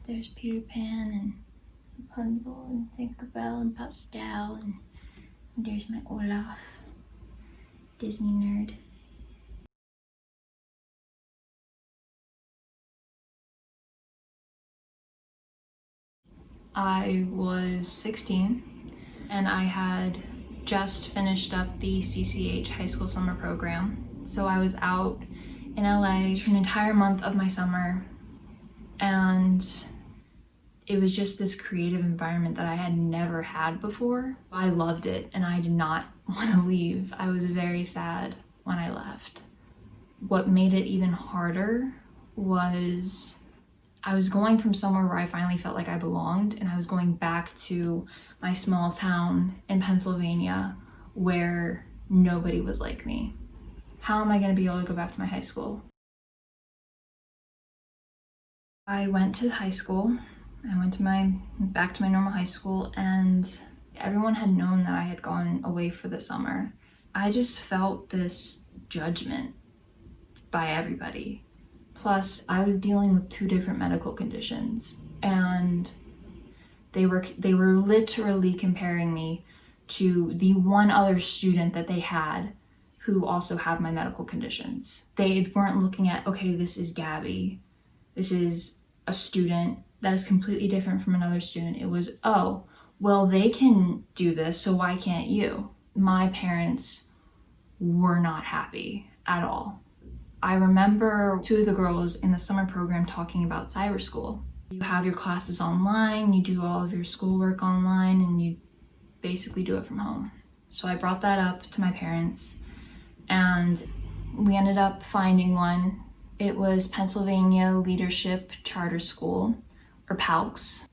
there's Peter Pan and Rapunzel and Tinkerbell and Pastel, and there's my Olaf, Disney nerd. I was 16 and I had just finished up the CCH high school summer program. So I was out in LA for an entire month of my summer, and it was just this creative environment that I had never had before. I loved it and I did not want to leave. I was very sad when I left. What made it even harder was I was going from somewhere where I finally felt like I belonged, and I was going back to my small town in Pennsylvania where nobody was like me. How am I going to be able to go back to my high school? I went to high school. I went back to my normal high school, and everyone had known that I had gone away for the summer. I just felt this judgment by everybody. Plus, I was dealing with 2 different medical conditions, and they were literally comparing me to the one other student that they had who also had my medical conditions. They weren't looking at, okay, this is Gabby. This is a student that is completely different from another student. It was, oh, well, they can do this, so why can't you? My parents were not happy at all. I remember 2 of the girls in the summer program talking about cyber school. You have your classes online, you do all of your schoolwork online, and you basically do it from home. So I brought that up to my parents, and we ended up finding one. It was Pennsylvania Leadership Charter School, or PALCS.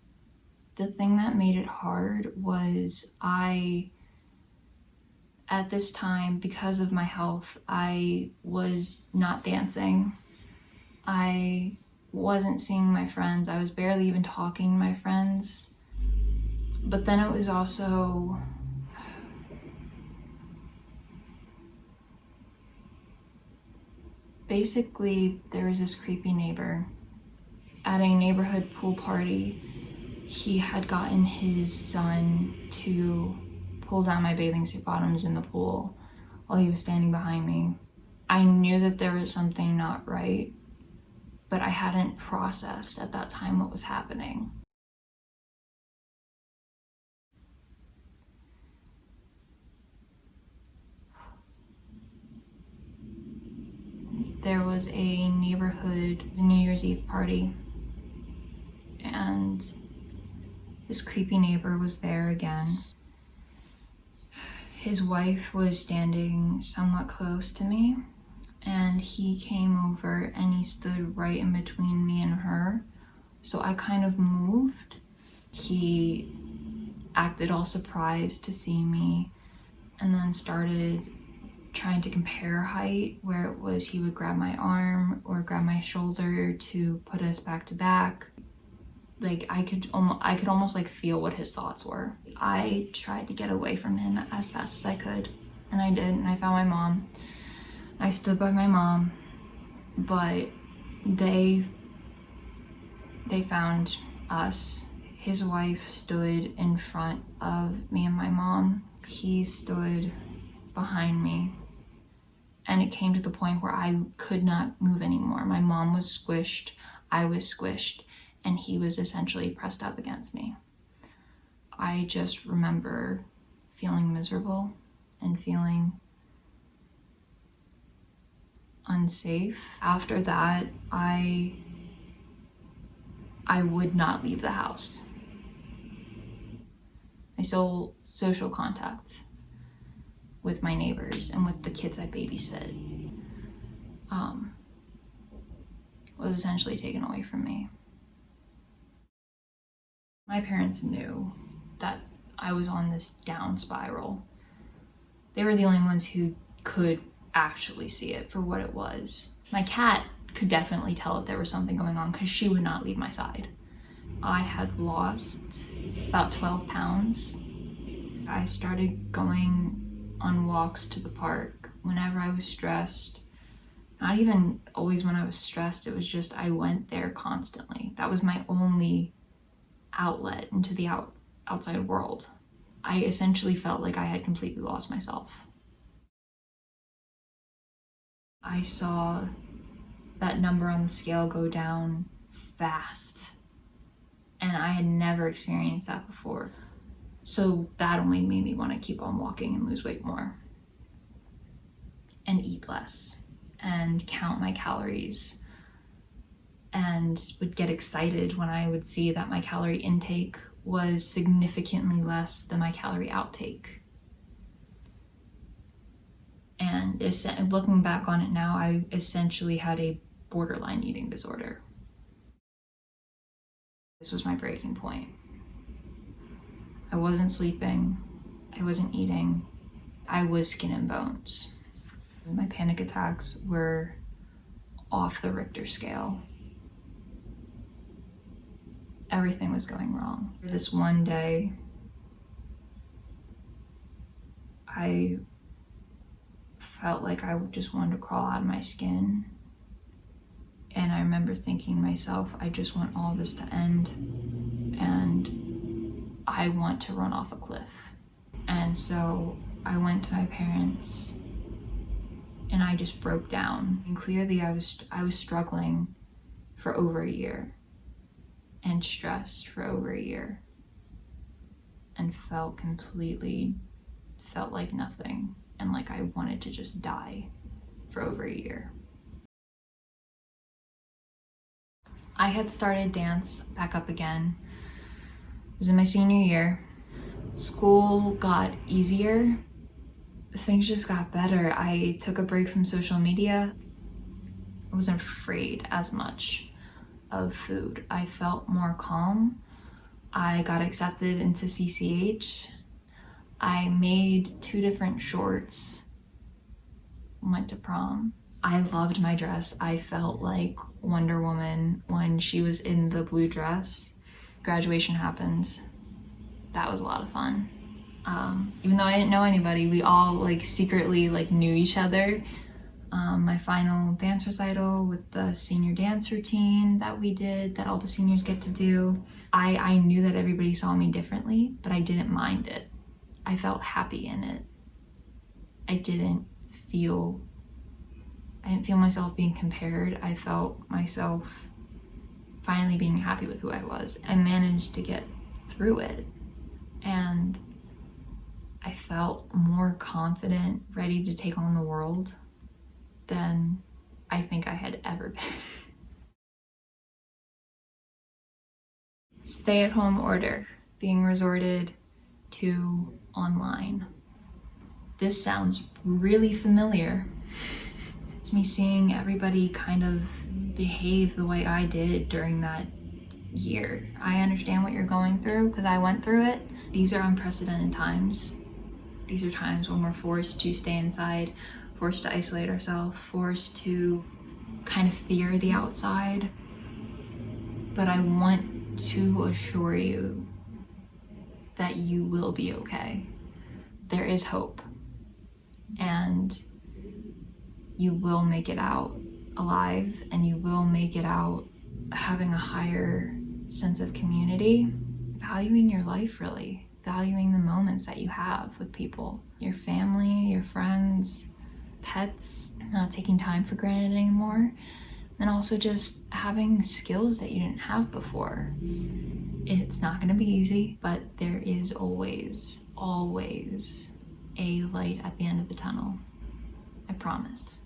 The thing that made it hard was at this time, because of my health, I was not dancing. I wasn't seeing my friends. I was barely even talking to my friends. But then it was also basically there was this creepy neighbor at a neighborhood pool party. He had gotten his son to pull down my bathing suit bottoms in the pool while he was standing behind me. I knew that there was something not right, but I hadn't processed at that time what was happening. There was a neighborhood New Year's Eve party, and this creepy neighbor was there again. His wife was standing somewhat close to me, and he came over and he stood right in between me and her. So I kind of moved. He acted all surprised to see me, and then started trying to compare height, where it was he would grab my arm or grab my shoulder to put us back to back. Like I could almost like feel what his thoughts were. I tried to get away from him as fast as I could, and I did, and I found my mom. I stood by my mom, but they found us. His wife stood in front of me and my mom. He stood behind me, and it came to the point where I could not move anymore. My mom was squished, I was squished, and he was essentially pressed up against me. I just remember feeling miserable and feeling unsafe. After that, I would not leave the house. My sole social contact with my neighbors and with the kids I babysit was essentially taken away from me. My parents knew that I was on this down spiral. They were the only ones who could actually see it for what it was. My cat could definitely tell that there was something going on because she would not leave my side. I had lost about 12 pounds. I started going on walks to the park whenever I was stressed. Not even always when I was stressed, it was just I went there constantly. That was my only outlet into the outside world. I essentially felt like I had completely lost myself. I saw that number on the scale go down fast, and I had never experienced that before. So that only made me want to keep on walking and lose weight more and eat less and count my calories, and would get excited when I would see that my calorie intake was significantly less than my calorie outtake. And looking back on it now, I essentially had a borderline eating disorder. This was my breaking point. I wasn't sleeping, I wasn't eating, I was skin and bones. My panic attacks were off the Richter scale. Everything was going wrong. This one day, I felt like I just wanted to crawl out of my skin. And I remember thinking to myself, I just want all this to end, and I want to run off a cliff. And so I went to my parents and I just broke down. And clearly I was struggling for over a year and stressed for over a year, and felt like nothing, and like I wanted to just die for over a year. I had started dance back up again. It was in my senior year. School got easier. Things just got better. I took a break from social media. I wasn't afraid as much of food. I felt more calm. I got accepted into CCH. I made 2 different shorts. Went to prom. I loved my dress. I felt like Wonder Woman when she was in the blue dress. Graduation happened. That was a lot of fun. Even though I didn't know anybody, we all secretly knew each other. My final dance recital with the senior dance routine that we did, that all the seniors get to do. I knew that everybody saw me differently, but I didn't mind it. I felt happy in it. I didn't feel myself being compared. I felt myself finally being happy with who I was. I managed to get through it, and I felt more confident, ready to take on the world than I think I had ever been. Stay-at-home order being resorted to online. This sounds really familiar. It's me seeing everybody kind of behave the way I did during that year. I understand what you're going through because I went through it. These are unprecedented times. These are times when we're forced to stay inside, forced to isolate ourselves, forced to kind of fear the outside. But I want to assure you that you will be okay. There is hope, and you will make it out alive, and you will make it out having a higher sense of community, valuing your life, really valuing the moments that you have with people, your family, your friends, pets, not taking time for granted anymore, and also just having skills that you didn't have before. It's not going to be easy, but there is always a light at the end of the tunnel. I promise.